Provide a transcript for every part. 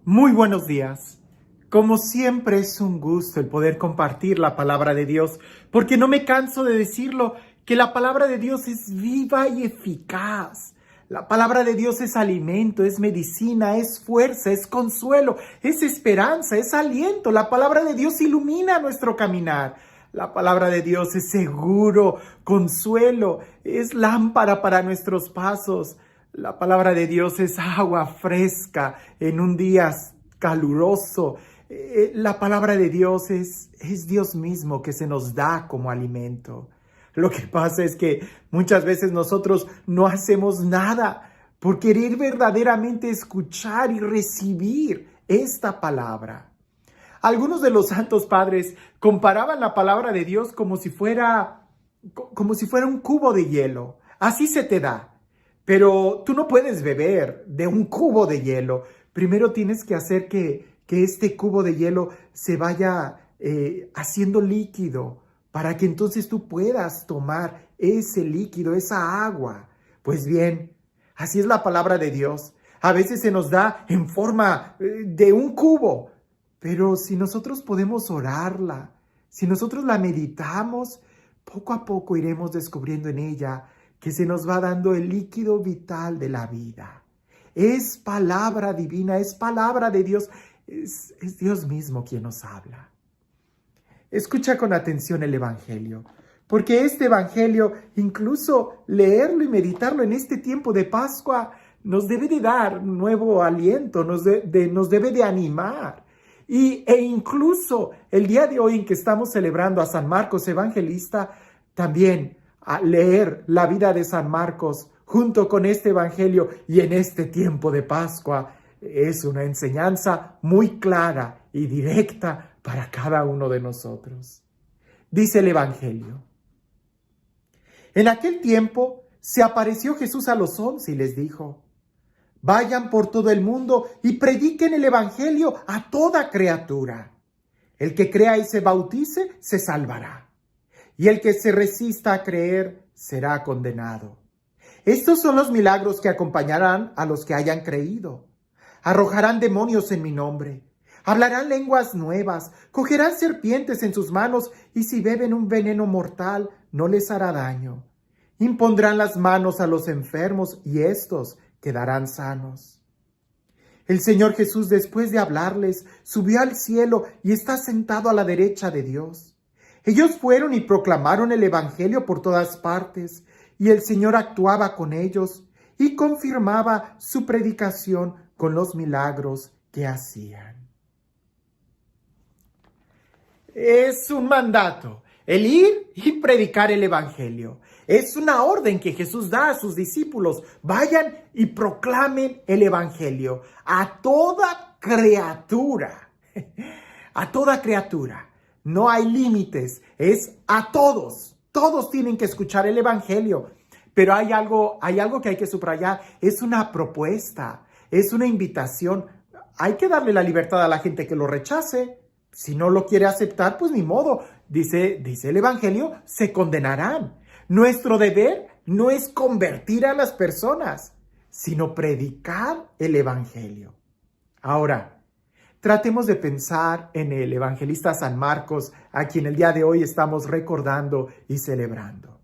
Muy buenos días. Como siempre es un gusto el poder compartir la palabra de Dios, porque no me canso de decirlo, que la palabra de Dios es viva y eficaz. La palabra de Dios es alimento, es medicina, es fuerza, es consuelo, es esperanza, es aliento. La palabra de Dios ilumina nuestro caminar. La palabra de Dios es seguro, consuelo, es lámpara para nuestros pasos. La palabra de Dios es agua fresca en un día caluroso. La palabra de Dios es Dios mismo que se nos da como alimento. Lo que pasa es que muchas veces nosotros no hacemos nada por querer verdaderamente escuchar y recibir esta palabra. Algunos de los santos padres comparaban la palabra de Dios como si fuera un cubo de hielo. Así se te da. Pero tú no puedes beber de un cubo de hielo. Primero tienes que hacer que este cubo de hielo se vaya haciendo líquido para que entonces tú puedas tomar ese líquido, esa agua. Pues bien, así es la palabra de Dios. A veces se nos da en forma de un cubo, pero si nosotros podemos orarla, si nosotros la meditamos, poco a poco iremos descubriendo en ella que se nos va dando el líquido vital de la vida. Es palabra divina, es palabra de Dios, es Dios mismo quien nos habla. Escucha con atención el Evangelio, porque este Evangelio, incluso leerlo y meditarlo en este tiempo de Pascua, nos debe de dar nuevo aliento, nos debe de animar. E incluso el día de hoy en que estamos celebrando a San Marcos Evangelista, también a leer la vida de San Marcos junto con este Evangelio y en este tiempo de Pascua es una enseñanza muy clara y directa para cada uno de nosotros. Dice el Evangelio: en aquel tiempo se apareció Jesús a los 11 y les dijo: vayan por todo el mundo y prediquen el Evangelio a toda criatura. El que crea y se bautice se salvará, y el que se resista a creer será condenado. Estos son los milagros que acompañarán a los que hayan creído. Arrojarán demonios en mi nombre, hablarán lenguas nuevas, cogerán serpientes en sus manos, y si beben un veneno mortal no les hará daño. Impondrán las manos a los enfermos y éstos quedarán sanos. El Señor Jesús, después de hablarles, subió al cielo y está sentado a la derecha de Dios. Ellos fueron y proclamaron el Evangelio por todas partes, y el Señor actuaba con ellos y confirmaba su predicación con los milagros que hacían. Es un mandato, el ir y predicar el Evangelio. Es una orden que Jesús da a sus discípulos. Vayan y proclamen el Evangelio a toda criatura. A toda criatura. No hay límites, es a todos. Todos tienen que escuchar el Evangelio. Pero hay algo que hay que subrayar. Es una propuesta, es una invitación. Hay que darle la libertad a la gente que lo rechace. Si no lo quiere aceptar, pues ni modo. Dice el Evangelio, se condenarán. Nuestro deber no es convertir a las personas, sino predicar el Evangelio. Ahora, tratemos de pensar en el evangelista San Marcos, a quien el día de hoy estamos recordando y celebrando.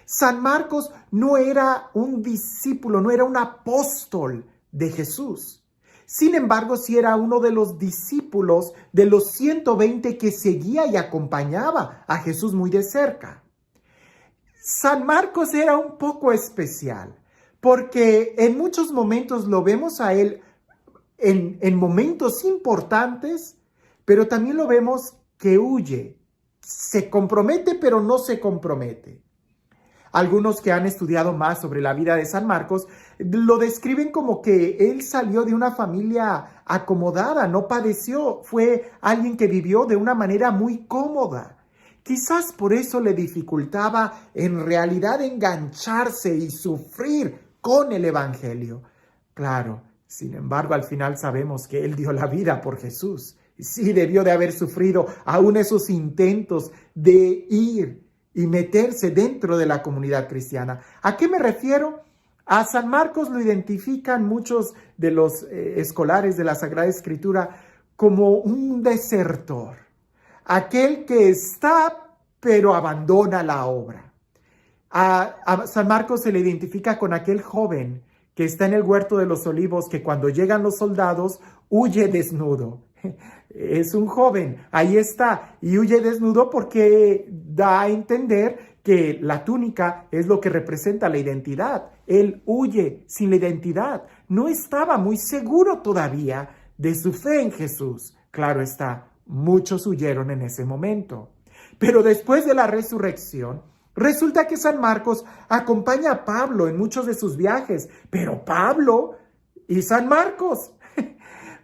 San Marcos no era un discípulo, no era un apóstol de Jesús. Sin embargo, sí era uno de los discípulos de los 120 que seguía y acompañaba a Jesús muy de cerca. San Marcos era un poco especial, porque en muchos momentos lo vemos a él en momentos importantes, pero también lo vemos que huye, se compromete pero no se compromete. Algunos que han estudiado más sobre la vida de San Marcos lo describen como que él salió de una familia acomodada, no padeció, fue alguien que vivió de una manera muy cómoda. Quizás por eso le dificultaba en realidad engancharse y sufrir con el Evangelio. Claro, sin embargo, al final sabemos que él dio la vida por Jesús. Sí debió de haber sufrido aún esos intentos de ir y meterse dentro de la comunidad cristiana. ¿A qué me refiero? A San Marcos lo identifican muchos de los escolares de la Sagrada Escritura como un desertor, aquel que está pero abandona la obra. A San Marcos se le identifica con aquel joven que está en el huerto de los olivos, que cuando llegan los soldados huye desnudo. Es un joven, ahí está, y huye desnudo porque da a entender que la túnica es lo que representa la identidad. Él huye sin la identidad. No estaba muy seguro todavía de su fe en Jesús. Claro está, muchos huyeron en ese momento. Pero después de la resurrección, resulta que San Marcos acompaña a Pablo en muchos de sus viajes. Pero Pablo y San Marcos,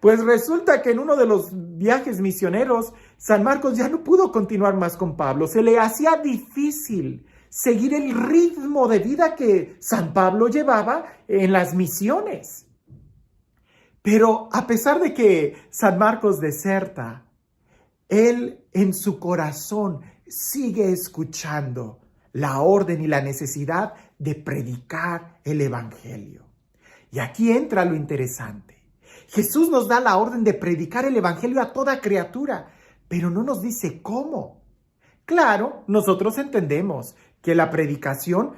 pues resulta que en uno de los viajes misioneros, San Marcos ya no pudo continuar más con Pablo. Se le hacía difícil seguir el ritmo de vida que San Pablo llevaba en las misiones. Pero a pesar de que San Marcos deserta, él en su corazón sigue escuchando la orden y la necesidad de predicar el Evangelio. Y aquí entra lo interesante. Jesús nos da la orden de predicar el Evangelio a toda criatura, pero no nos dice cómo. Claro, nosotros entendemos que la predicación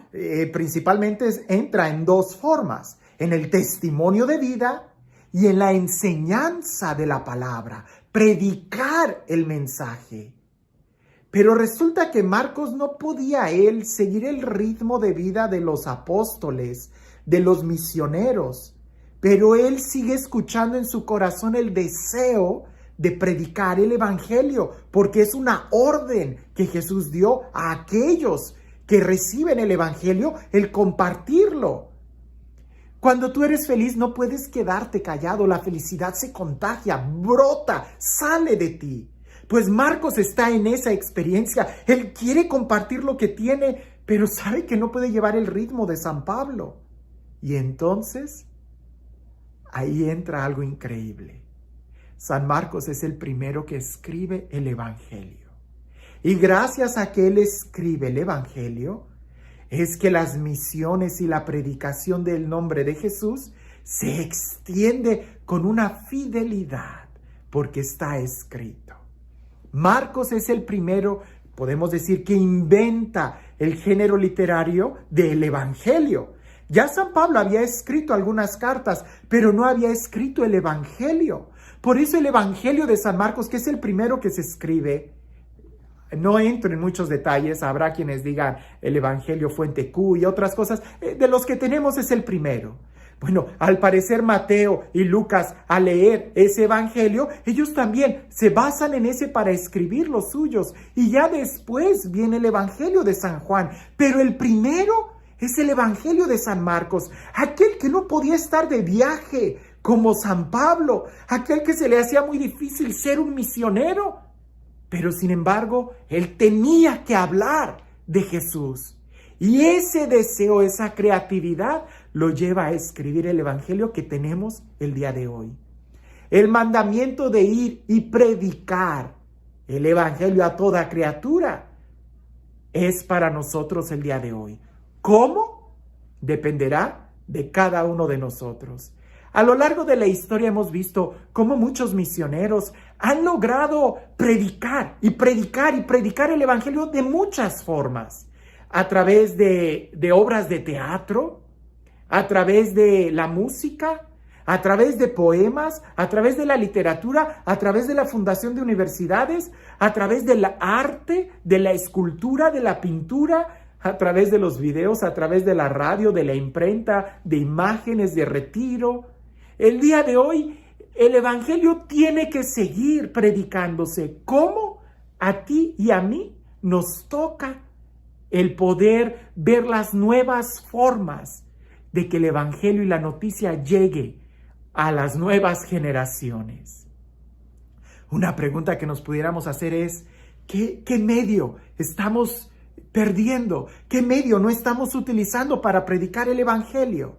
principalmente entra en dos formas, en el testimonio de vida y en la enseñanza de la palabra, predicar el mensaje. Pero resulta que Marcos no podía él seguir el ritmo de vida de los apóstoles, de los misioneros, pero él sigue escuchando en su corazón el deseo de predicar el Evangelio, porque es una orden que Jesús dio a aquellos que reciben el Evangelio, el compartirlo. Cuando tú eres feliz no puedes quedarte callado, la felicidad se contagia, brota, sale de ti. Pues Marcos está en esa experiencia, él quiere compartir lo que tiene, pero sabe que no puede llevar el ritmo de San Pablo. Y entonces, ahí entra algo increíble. San Marcos es el primero que escribe el Evangelio. Y gracias a que él escribe el Evangelio, es que las misiones y la predicación del nombre de Jesús se extiende con una fidelidad, porque está escrito. Marcos es el primero, podemos decir, que inventa el género literario del Evangelio. Ya San Pablo había escrito algunas cartas, pero no había escrito el Evangelio. Por eso el Evangelio de San Marcos, que es el primero que se escribe, no entro en muchos detalles, habrá quienes digan el Evangelio Fuente Q y otras cosas, de los que tenemos es el primero. Bueno, al parecer Mateo y Lucas, al leer ese Evangelio, ellos también se basan en ese para escribir los suyos. Y ya después viene el Evangelio de San Juan. Pero el primero es el Evangelio de San Marcos, aquel que no podía estar de viaje como San Pablo, aquel que se le hacía muy difícil ser un misionero. Pero sin embargo, él tenía que hablar de Jesús. Y ese deseo, esa creatividad, lo lleva a escribir el Evangelio que tenemos el día de hoy. El mandamiento de ir y predicar el Evangelio a toda criatura es para nosotros el día de hoy. ¿Cómo? Dependerá de cada uno de nosotros. A lo largo de la historia hemos visto cómo muchos misioneros han logrado predicar el Evangelio de muchas formas. A través de obras de teatro, a través de la música, a través de poemas, a través de la literatura, a través de la fundación de universidades, a través del arte, de la escultura, de la pintura, a través de los videos, a través de la radio, de la imprenta, de imágenes de retiro. El día de hoy, el Evangelio tiene que seguir predicándose. ¿Cómo? A ti y a mí nos toca el poder ver las nuevas formas de que el Evangelio y la noticia llegue a las nuevas generaciones. Una pregunta que nos pudiéramos hacer es, ¿qué medio estamos perdiendo? ¿Qué medio no estamos utilizando para predicar el Evangelio?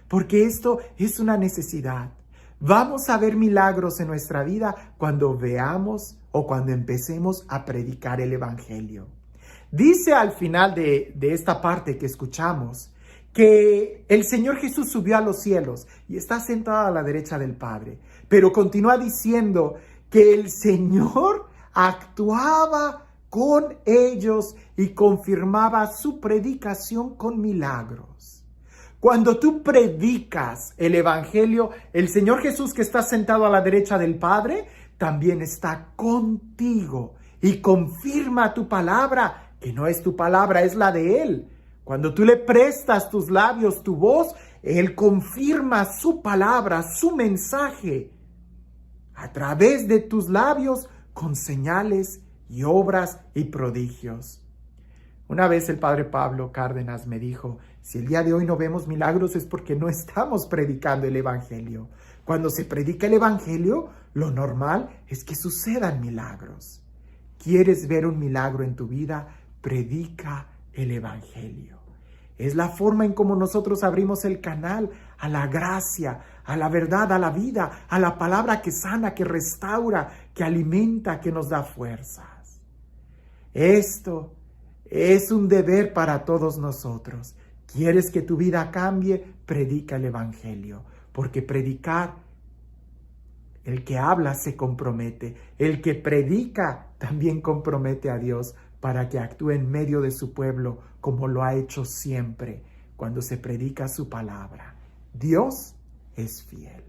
Porque esto es una necesidad. Vamos a ver milagros en nuestra vida cuando veamos o cuando empecemos a predicar el Evangelio. Dice al final de esta parte que escuchamos que el Señor Jesús subió a los cielos y está sentado a la derecha del Padre. Pero continúa diciendo que el Señor actuaba con ellos y confirmaba su predicación con milagros. Cuando tú predicas el Evangelio, el Señor Jesús, que está sentado a la derecha del Padre, también está contigo y confirma tu palabra, que no es tu palabra, es la de Él. Cuando tú le prestas tus labios, tu voz, Él confirma su palabra, su mensaje, a través de tus labios, con señales y obras y prodigios. Una vez el padre Pablo Cárdenas me dijo, si el día de hoy no vemos milagros es porque no estamos predicando el Evangelio. Cuando se predica el Evangelio, lo normal es que sucedan milagros. ¿Quieres ver un milagro en tu vida? Predica el Evangelio. Es la forma en cómo nosotros abrimos el canal a la gracia, a la verdad, a la vida, a la palabra que sana, que restaura, que alimenta, que nos da fuerzas. Esto es un deber para todos nosotros. ¿Quieres que tu vida cambie? Predica el Evangelio, porque predicar, el que habla se compromete, el que predica también compromete a Dios para que actúe en medio de su pueblo como lo ha hecho siempre cuando se predica su palabra. Dios es fiel.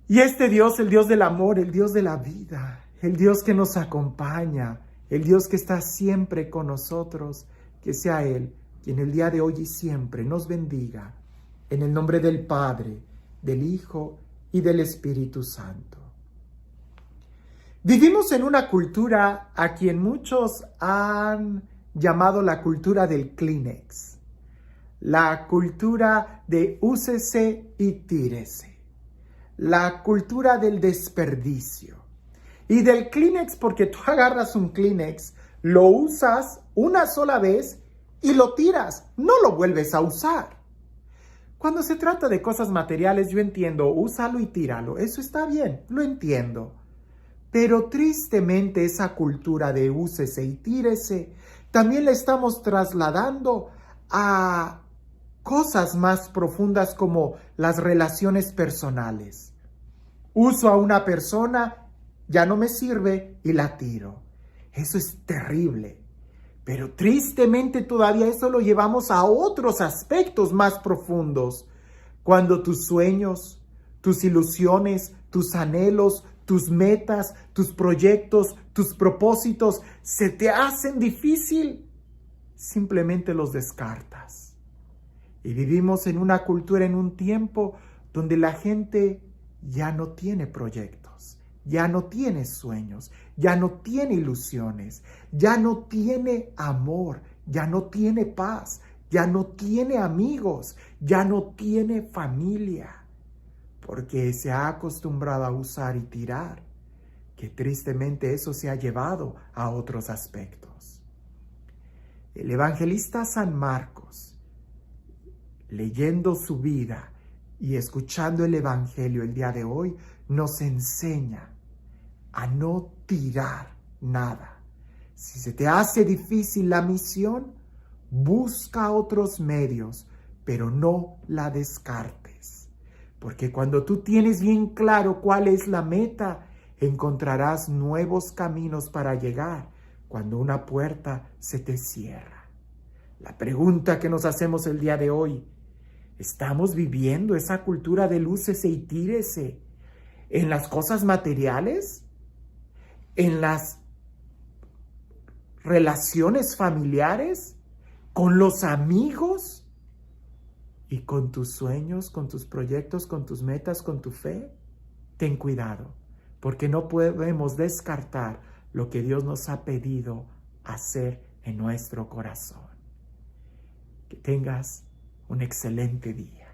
Y este Dios, el Dios del amor, el Dios de la vida, el Dios que nos acompaña, el Dios que está siempre con nosotros, que sea Él quien el día de hoy y siempre nos bendiga, en el nombre del Padre, del Hijo y del Espíritu Santo. Vivimos en una cultura a quien muchos han llamado la cultura del Kleenex, la cultura de úsese y tírese, la cultura del desperdicio. Y del Kleenex porque tú agarras un Kleenex, lo usas una sola vez y lo tiras, no lo vuelves a usar. Cuando se trata de cosas materiales, yo entiendo, úsalo y tíralo, eso está bien, lo entiendo. Pero tristemente esa cultura de úsese y tírese también la estamos trasladando a cosas más profundas como las relaciones personales. Uso a una persona, ya no me sirve y la tiro. Eso es terrible. Pero tristemente todavía eso lo llevamos a otros aspectos más profundos. Cuando tus sueños, tus ilusiones, tus anhelos, tus metas, tus proyectos, tus propósitos se te hacen difícil, simplemente los descartas. Y vivimos en una cultura, en un tiempo donde la gente ya no tiene proyectos, ya no tiene sueños, ya no tiene ilusiones, ya no tiene amor, ya no tiene paz, ya no tiene amigos, ya no tiene familia, porque se ha acostumbrado a usar y tirar, que tristemente eso se ha llevado a otros aspectos. El evangelista San Marcos, leyendo su vida y escuchando el Evangelio el día de hoy, nos enseña a no tirar nada. Si se te hace difícil la misión, busca otros medios, pero no la descartes. Porque cuando tú tienes bien claro cuál es la meta, encontrarás nuevos caminos para llegar cuando una puerta se te cierra. La pregunta que nos hacemos el día de hoy, ¿estamos viviendo esa cultura del úsese y tírese en las cosas materiales? ¿En las relaciones familiares? ¿Con los amigos? ¿Y con tus sueños, con tus proyectos, con tus metas, con tu fe? Ten cuidado, porque no podemos descartar lo que Dios nos ha pedido hacer en nuestro corazón. Que tengas un excelente día.